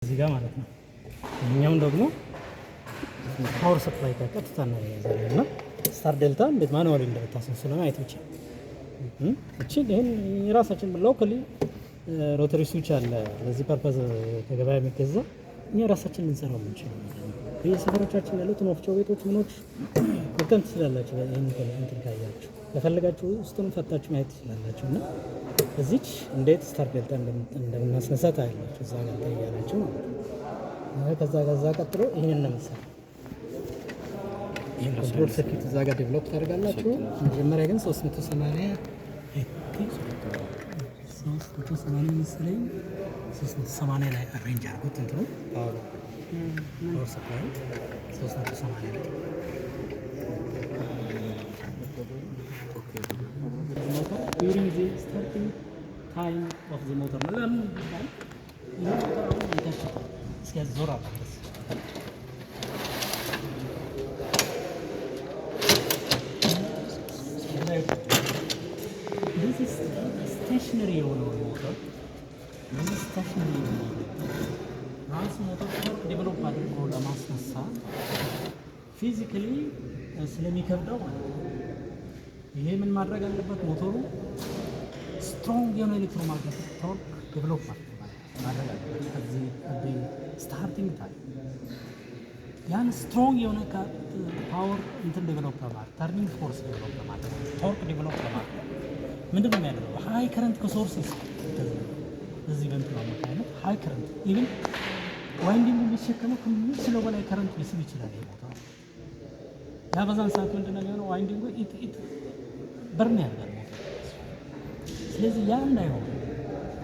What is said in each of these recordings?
እዚህ ጋር ማለት ነው። ይሄኛውን ደግሞ ፓወር ሰፕላይ ቀጥታ ነው ያዘውና ስታር ዴልታ እንዴት ማኑዋሊ እንደምታስነሳው ማየት ብቻ። እቺ ይሄን የራሳችን ሎካሊ ሮተሪ ስዊች አለ ለዚህ ፐርፐዝ ከገበያ የሚገዛ እኛ ራሳችን ልንሰራው የምንችለው በየሰፈሮቻችን ያሉት ወፍጮ ቤቶች ምኖች ኮንተንት ስላላችሁ ይሄን እንትን ካያችሁ ከፈለጋችሁ ውስጡን ፈታችሁ ማየት ትችላላችሁ። እና እዚች እንዴት ስታር ዴልታ እንደምናስነሳ ታያላችሁ እዛ ጋር ታያላችሁ ማለት ነው። ከዛ ቀጥሎ ይሄንን ነው የምንሰራው። ይሄን ኮንትሮል ሰርኪት እዛ ጋር ዴቨሎፕ ታደርጋላችሁ። መጀመሪያ ግን 380 መሰለኝ 380 ላይ አሬንጅ አድርጉት እንትኑ ፓወር ሰፕላይ 380 ላይ during the starting time of the motor እስኪያዞር አለበት። this is stationary የሆነው ሞተር ራሱ ሞተር ዴቨሎፕ አድርጎ ለማስነሳት ፊዚካሊ ስለሚከብደው ማለት ነው። ይሄ ምን ማድረግ አለበት? ሞተሩ ስትሮንግ የሆነ ኤሌክትሮማግኔቲክ ቶርክ ዴቨሎፕ ማድረግ አለበት። ከዚህ ስታርቲንግ ታይም ያን ስትሮንግ የሆነ ፓወር እንትን ዴቨሎፕ ለማድረግ ተርኒንግ ፎርስ ዴቨሎፕ ለማድረግ ቶርክ ዴቨሎፕ ለማድረግ ምንድን ነው የሚያደርገው? ሃይ ከረንት ከሶርስ እዚህ በእንትን አማካኝነት ሃይ ከረንት ኢቭን ዋይንዲንግ የሚሸከመው ከሚችለው በላይ ከረንት ሊስብ ይችላል። ይሄ ሞተር ያ በዛን ሰዓት ምንድን ነው የሚሆነው? ዋይንዲንጉ በርን ያደርጋል ሞተር። ስለዚህ ያ እንዳይሆን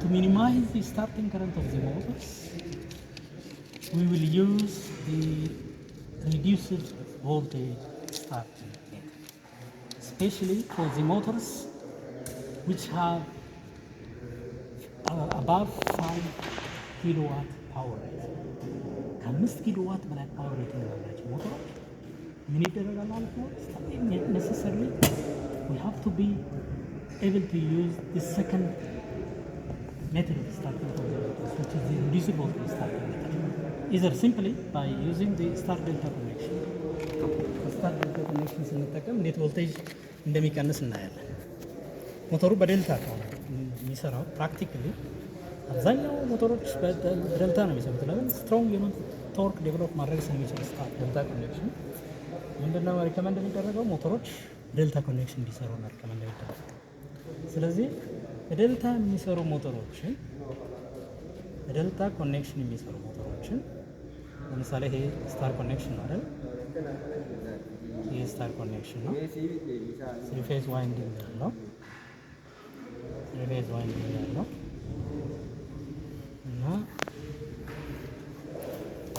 to minimize the starting current of the motors we will use the reduced voltage starting meter, especially for the motors which have above 5 kilowatt power rating. ከ5 ኪሎዋት በላይ ፓወር ሬቲንግ ያላቸው ሞተሮች ምን ይደረጋል ማለት ነው? necessarily we have to be able to use the second method of starting the motors, which is the reduced voltage starting method, either simply by using the star delta connection. star delta connection ስንጠቀም እንዴት ቮልቴጅ እንደሚቀንስ እናያለን። ሞተሩ በዴልታ ነው የሚሰራው። ፕራክቲካሊ አብዛኛው ሞተሮች በዴልታ ነው የሚሰሩት። ለምን? ስትሮንግ የሆነ ቶርክ ዴቨሎፕ ማድረግ ስለሚችል ስታር ዴልታ ኮኔክሽን ምንድነው ሪከመንድ የሚደረገው? ሞተሮች ዴልታ ኮኔክሽን እንዲሰሩ ነው ሪከመንድ የሚደረገው። ስለዚህ በዴልታ የሚሰሩ ሞተሮችን በዴልታ ኮኔክሽን የሚሰሩ ሞተሮችን ለምሳሌ ይሄ ስታር ኮኔክሽን ነው አይደል? ይሄ ስታር ኮኔክሽን ነው። ስሪ ፌዝ ዋይንዲንግ ያለው ሪቬዝ ዋይንዲንግ ያለው እና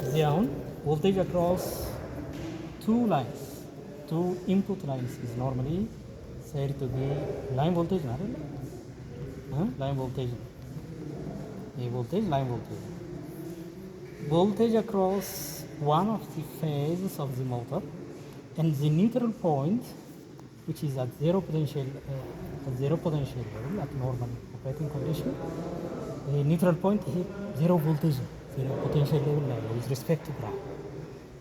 እዚህ አሁን voltage across two input lines is normally said to be line voltage ነው አይደል? line voltage ይሄ voltage line voltage across one of the phases of the motor and the neutral point which is at zero potential level at normal operating condition. The neutral point is zero voltage, zero potential level with respect to ground.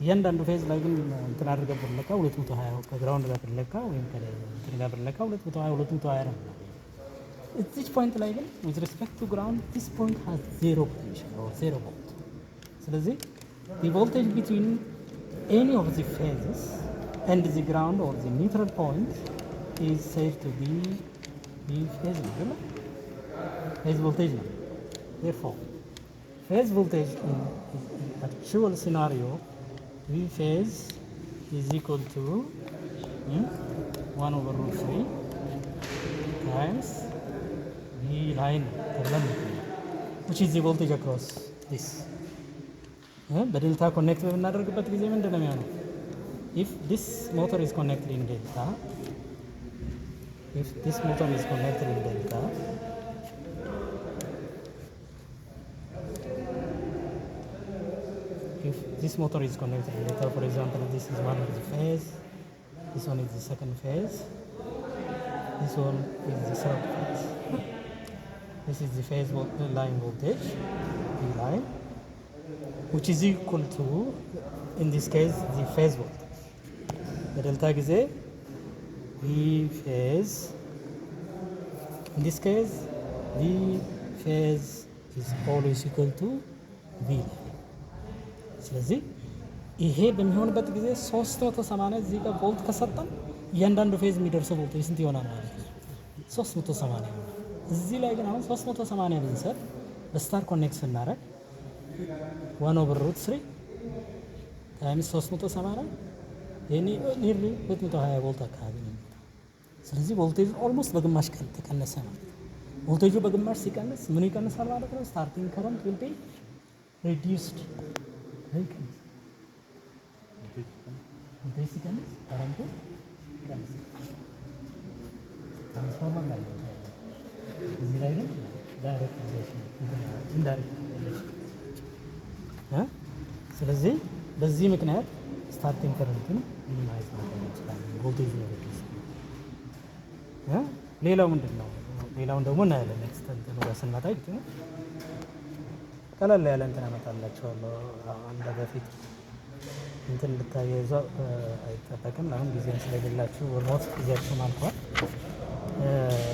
እያንዳንዱ ፌዝ ላይ ግን እንትን አድርገን ብንለካ 220 ከግራውንድ ጋር ብንለካ ወይም ከእንትን ጋር ብንለካ 220 ነው። እዚህ ፖይንት ላይ ግን with respect to ground this point has zero potential or zero volt. ስለዚህ the voltage between any of the phases and the ground or the neutral point is said to be phase voltage. Therefore, phase voltage in actual scenario, V phase is equal to 1/√3 times V line, which is the voltage across this. በዴልታ ኮኔክት በምናደርግበት ጊዜ ምንድን ነው የሚሆነው? If this motor is connected in delta, if this motor is connected in delta, if this motor is connected in delta, for example, this is one of the phase, this one is the second phase, this one is the third phase. This is the phase line voltage, V line. which is equal to, in this case, the phase voltage. በdelta ጊዜ V phase, in this case V phase is always equal to V. ስለዚህ ይሄ በሚሆንበት ጊዜ 380 እዚህ ጋር ቮልት ከሰጠን እያንዳንዱ ፌዝ የሚደርሰው ቮልቴጅ ስንት ይሆናል ማለት ነው? 380 ይሆናል። እዚህ ላይ ግን አሁን 380 ብንሰጥ በስታር ኮኔክት ስናደርግ 1/√3 ታይምስ 380 ይሄኔ ኒርሊ 220 ቮልት አካባቢ ነው። ስለዚህ ቮልቴጁ ኦልሞስት በግማሽ ቀን ተቀነሰ ማለት ነው። ቮልቴጁ በግማሽ ሲቀንስ ምን ይቀንሳል ማለት ነው? ስታርቲንግ ከረንት ዊል ቢ ሪዲዩስድ። ቮልቴጅ ሲቀንስ ከረንቱ ይቀንሳል። ትራንስፎርመር ላይ እዚህ ላይ ግን ዳይሬክት ኢንዳይሬክት። ስለዚህ በዚህ ምክንያት ስታርቲንግ ከረንትን ሚኒማይዝ ማድረግ እንችላለን። ቮልቴጅ ነው። ሌላው ምንድን ነው? ሌላውን ደግሞ እናያለን። ኔክስት እንትን ጋር ስንመጣ ነው ቀለል ያለ እንትን አመጣላችኋለሁ። አንድ በፊት እንትን ልታያይዙ አይጠበቅም። አሁን ጊዜም ስለሌላችሁ ኦልሞስት ጊዜያችሁም አልፏል።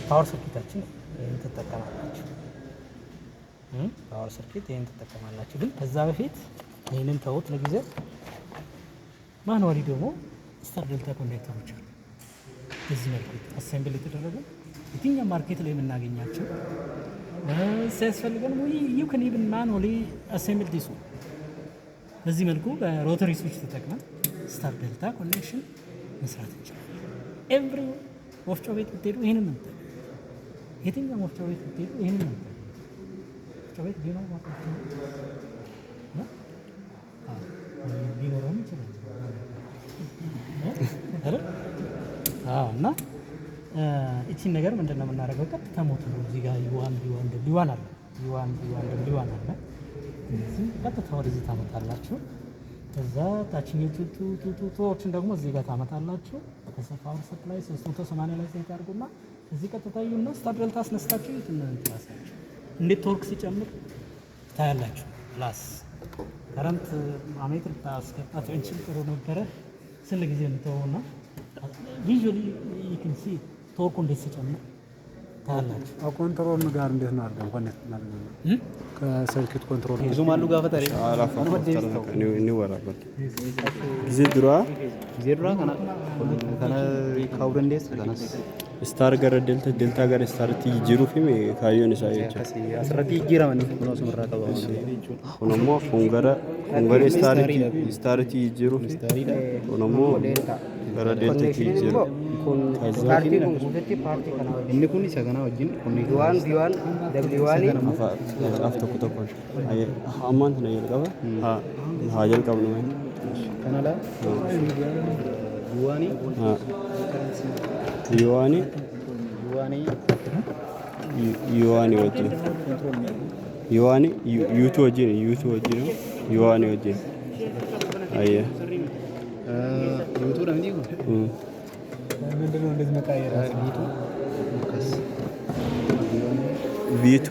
ፓወር ሰርኪታችን ይህን ትጠቀማላችሁ። ፓወር ሰርኪት ይህን ትጠቀማላችሁ። ግን ከዛ በፊት ይህንን ተውት ለጊዜው። ማኑዋሊ ደግሞ ስታር ዴልታ ኮኔክተሮች አሉ። በዚህ መልኩ አሴምብል የተደረገ የትኛው ማርኬት ላይ የምናገኛቸው ሲያስፈልገን ዩ ካን ኢቭን ማኑዋሊ አሴምብል ዲሱ። በዚህ መልኩ በሮተሪ ስዊች ተጠቅመን ስታር ዴልታ ኮኔክሽን መስራት እንችላለን። ኤቭሪ ወፍጮ ቤት ብትሄዱ ይህንን ነው የምታገኙት። የትኛው ወፍጮ ቤት ብትሄዱ ይህንን ነው የምታገኙት። ወፍጮ ቤት ቢኖር ሊኖረውም ይችላል እና እቺን ነገር ምንድን ነው የምናደርገው? ቀጥታ ሞተሩ እዚህ ጋር ዩዋን አለ። እዚህ ቀጥታ ወደዚህ ታመጣላችሁ። ከዛ ታችኞቹ ቱቶዎችን ደግሞ እዚህ ጋር ታመጣላችሁ። ፓወር ሰፕላይ 380 ላይ ሴት አድርጉና እዚህ ቀጥታ ይዩና ስታር ዴልታ አስነስታችሁ ትነሳላችሁ። እንዴት ቶርክ ሲጨምር ታያላችሁ። ፕላስ ከረንት አሜትር ታስቀጣት እንችል ጥሩ ነበረ። ስለ ጊዜ እንተውና ቪዥዋሊ ዩ ካን ሲ ቶርኩ እንዴት ሲጨምር ታያላችሁ። ኮንትሮል ጋር እንዴት ነው አድርገን ኮኔክት እናደርጋለን? ከሰርኪት ኮንትሮል ብዙም አሉ ጋር ፈጠሪ ጊዜ ድራ ከነ ካውረንዴስ ከነስ ስታር ጋር ዴልታ ጋር ስታር ቲጂሩ ፊም ካዮን ሳይች አስራቲ ጂራማኒ ነው ስምራ ቀባው ሆኖሞ ፉንጋራ ስታር ቲጂሩ ሆኖሞ ጋራ ዴልታ ቲጂሩ ፓርቲ ነው ሱፈቲ ፓርቲ ከና inni kun isa kana wajjin kun ዲዋን ደብሊዋኒ አፍ ተኩ አይ አማንት ነው ይልቀባ ሀጀል ቀብ ነው ከናላ ዲዋኒ ወጅ ዩዋኒ ዩቱ ወጅ ነው ዩዋኒ ወጅ አየ ዩቱ ነው እንዴ ምንድነው እንደዚህ መቃየር ቢቱ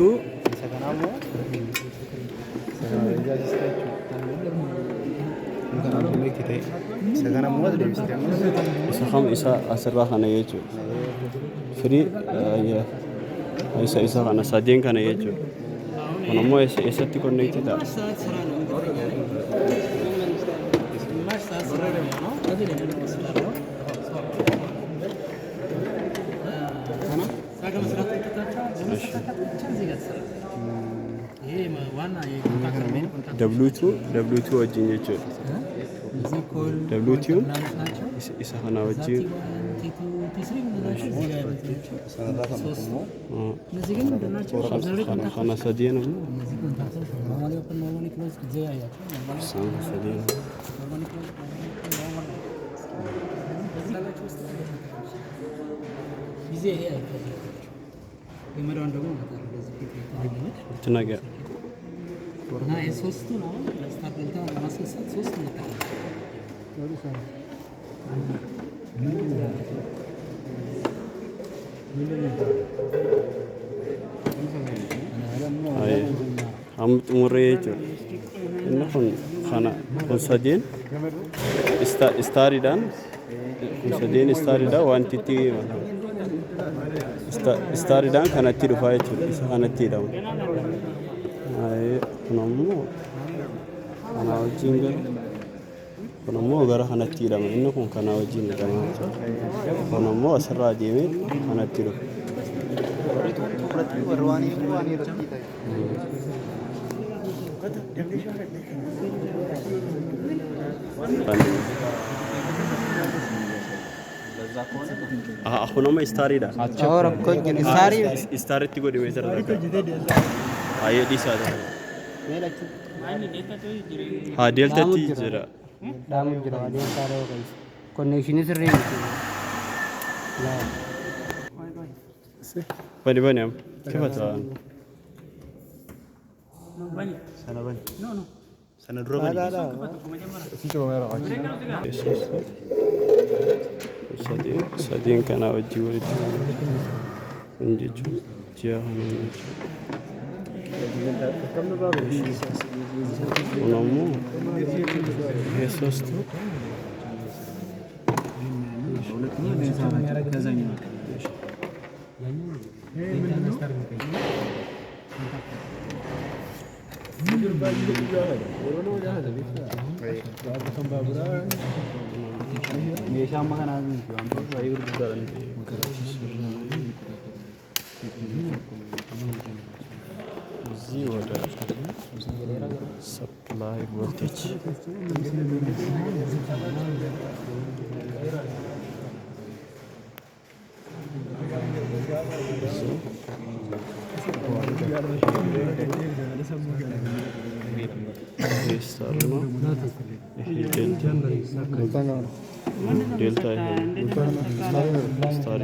ሰከናሞ ሰኸም ኢሳ አስራ ኸነ የቹ ፍሪ ኢሳ ኸነ ሳዴን ከነ የቹ ሆኖሞ ኢሰቲ ኮኔክት ታ ደብሊቱ ወጅኝች ደብሊቱ ኢሳና ወጅ خنا سدينا تناقع እና የሶስቱ ነው ለስታር ዴልታ ለማስነሳት ሶስት እንጠቀማለን። አይ አምጥ ሙሬ inni kun sadeen istaariidhaan kun sadeen istaariidhaan wanti itti istaariidhaan kanatti dhufaa jechuudha. Isa kanatti hidhamu. Kun ammoo kanaa wajjin gara kun ammoo gara kanatti hidhama. Inni kun kanaa wajjin hidhama. Kun ammoo asirraa deemee kanatti dhufa. Kun amma istaariidha. Istaariitti godhimee jira. Ayyee dhiisaa jira. Haa deeltatti jira. Dhaamu jira adeemsaa dha'uu qabu. Konnekshinii sirrii miti. Bani am. Kifata. Sana bani. Sana dura bani. Sadeen kanaa wajjin walitti hin jechuun ji'a kun ammoo ሶስቱ እዚህ ወደ ሰፕላይ ቮልቴጅ ዴልታ ስታሪ